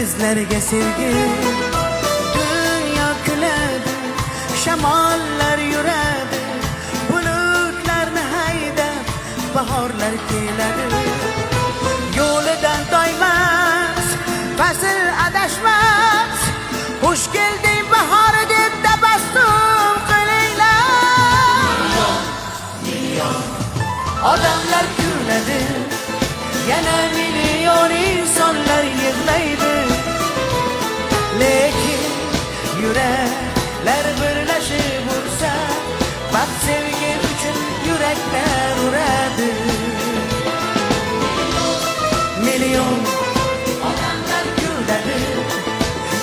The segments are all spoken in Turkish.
bizlerge sevgi. Dünya kuladi, shamollar yuradi, bulutlarni haydab bahorlar keladi. Yo'lidan toymas, fasl adashmas, xush kelding bahor deb tabassum qilinglar. Odamlar kuladi, yana million insonlar yig'laydi, lekin yuraklar birlashib ursa, baxt sevgi uchun yuraklar uradi. Million odamlar kuladi,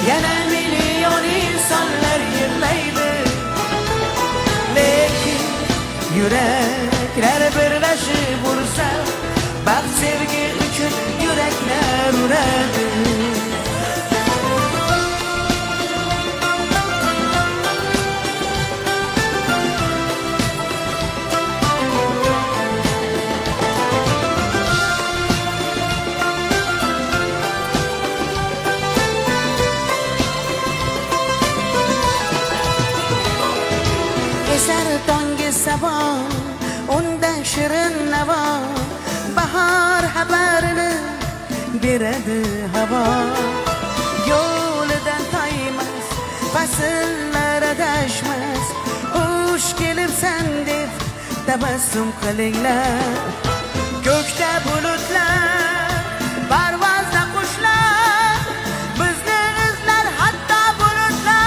yana million insonlar yig'laydi, lekin yuraklar birlashib ursa, baxt sevgi uchun yuraklar uradi. Esar tongi sabo, unda shirin navo, bahor xabarini beradi havo. Yo'lidan toymas, fasllar adashmas, xush kelibsan deb tabassum qilinglar. Ko'kda bulutlar, parvozda qushlar, bizni izlar hatto bulutlar.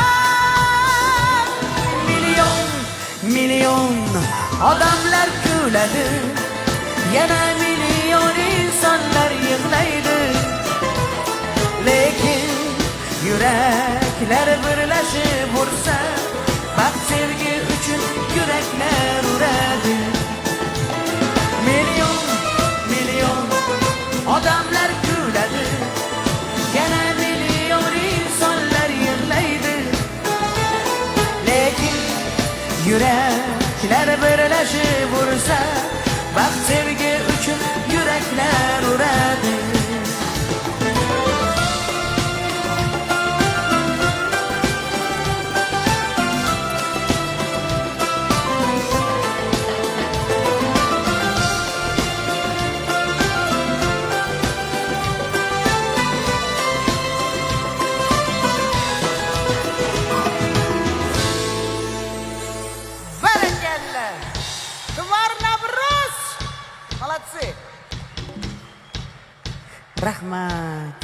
Million odamlar kuladi, yana million insonlar yig'laydi, lekin yuraklar birlashib ursa, baxt sevgi uchun yuraklar uradi. Million odamlar kuladi, yana million insonlar yig'laydi, lekin yuraklar birlashib ursa, baxt sevgi uchun yuraklar uradi. Rahmat.